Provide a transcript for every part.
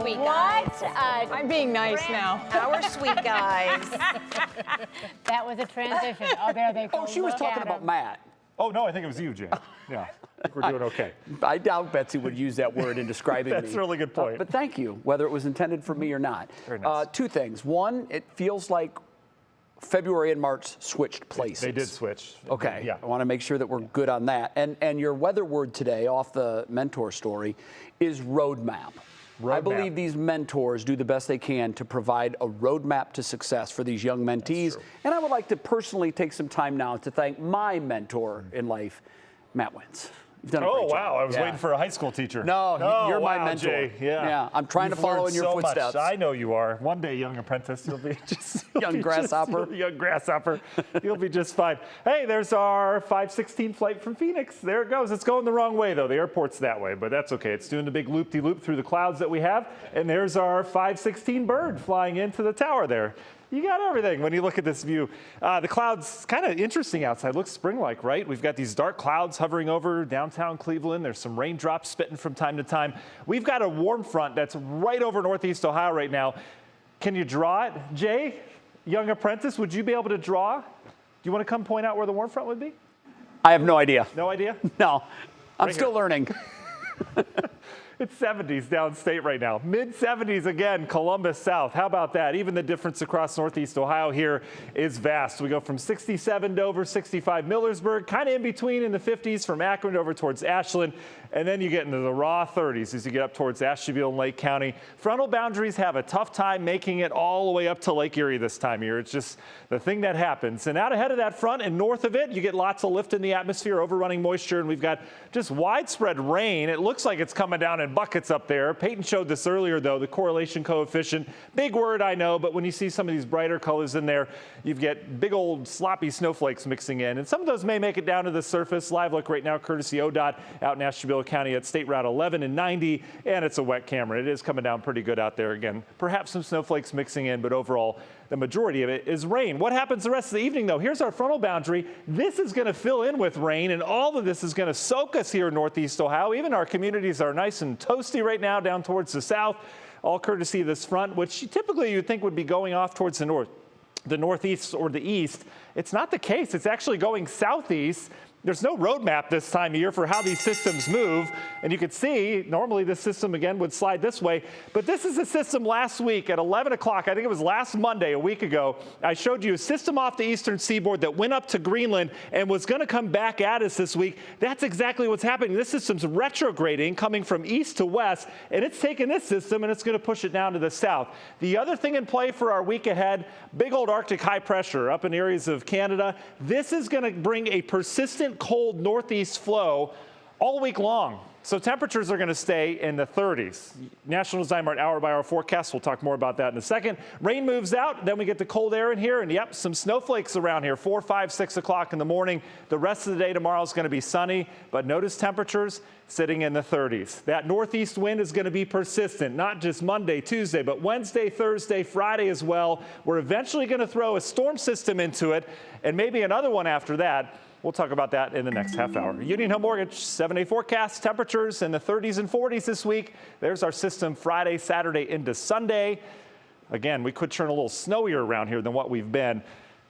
sweet guys. I'm being nice now. Our sweet guys. That was a transition. Oh, there they go. Oh, she was Look talking at about 'em. Matt. Oh, no, I think it was you, Jay. Yeah, I think we're doing okay. I doubt Betsy would use that word in describing me. That's a really good point. But thank you, whether it was intended for me or not. Very nice. Two things. One, it feels like February and March switched places. They did switch. Okay. Yeah. I want to make sure that we're good on that. And your weather word today, off the mentor story, is roadmap. I believe these mentors do the best they can to provide a roadmap to success for these young mentees. And I would like to personally take some time now to thank my mentor in life, Matt Wintz. You've done a great Oh, wow. job. I was waiting for a high school teacher. No, you're my wow, mentor. Jay. Yeah. I'm trying to follow in your so footsteps. Much. I know you are. One day, young apprentice, you'll be just Young grasshopper. Young grasshopper. You'll be just fine. Hey, there's our 516 flight from Phoenix. There it goes. It's going the wrong way, though. The airport's that way, but that's okay. It's doing the big loop-de-loop through the clouds that we have. And there's our 516 bird flying into the tower there. You got everything when you look at this view. The clouds, kind of interesting outside. Looks spring-like, right? We've got these dark clouds hovering over downtown Cleveland. There's some raindrops spitting from time to time. We've got a warm front that's right over northeast Ohio right now. Can you draw it, Jay? Young apprentice, would you be able to draw? Do you want to come point out where the warm front would be? I have no idea. No idea? No, I'm Right still here. learning. It's 70s downstate right now. Mid-70s again, Columbus south. How about that? Even the difference across northeast Ohio here is vast. We go from 67 Dover, 65 Millersburg, kind of in between in the 50s from Akron over towards Ashland. And then you get into the raw 30s as you get up towards Ashtabula and Lake County. Frontal boundaries have a tough time making it all the way up to Lake Erie this time of year. It's just the thing that happens. And out ahead of that front and north of it, you get lots of lift in the atmosphere, overrunning moisture, and we've got just widespread rain. It looks like it's coming down in buckets up there. Peyton showed this earlier, though, the correlation coefficient. Big word, I know, but when you see some of these brighter colors in there, you get big old sloppy snowflakes mixing in. And some of those may make it down to the surface. Live look right now, courtesy ODOT out in Ashtabula County at State Route 11 and 90, and it's a wet camera. It is coming down pretty good out there again. Perhaps some snowflakes mixing in, but overall, the majority of it is rain. What happens the rest of the evening, though? Here's our frontal boundary. This is going to fill in with rain, and all of this is going to soak us here in northeast Ohio. Even our communities are nice and toasty right now down towards the south, all courtesy of this front, which typically you'd think would be going off towards the north, the northeast or the east. It's not the case. It's actually going southeast. There's no roadmap this time of year for how these systems move. And you can see, normally this system, again, would slide this way. But this is a system last week at 11 o'clock. I think it was last Monday, a week ago. I showed you a system off the eastern seaboard that went up to Greenland and was going to come back at us this week. That's exactly what's happening. This system's retrograding, coming from east to west. And it's taking this system and it's going to push it down to the south. The other thing in play for our week ahead, big old Arctic high pressure up in areas of Canada. This is going to bring a persistent cold northeast flow all week long. So temperatures are going to stay in the 30s. National Zymark hour-by-hour forecast. We'll talk more about that in a second. Rain moves out. Then we get the cold air in here. And, yep, some snowflakes around here, 4, 5, 6 o'clock in the morning. The rest of the day tomorrow is going to be sunny. But notice temperatures sitting in the 30s. That northeast wind is going to be persistent, not just Monday, Tuesday, but Wednesday, Thursday, Friday as well. We're eventually going to throw a storm system into it and maybe another one after that. We'll talk about that in the next half hour. Union Home Mortgage 7-day forecast, temperatures in the 30s and 40s this week. There's our system Friday, Saturday into Sunday. Again, we could turn a little snowier around here than what we've been.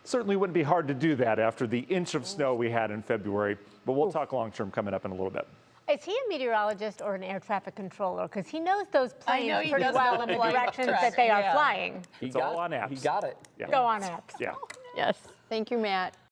Certainly wouldn't be hard to do that after the inch of snow we had in February, but we'll talk long-term coming up in a little bit. Is he a meteorologist or an air traffic controller? Because he knows those planes he pretty does well know in the flying directions trucks. that they are Yeah. flying. He It's all on apps. He got it. Yeah. Go on apps. Yeah. Yes. Thank you, Matt.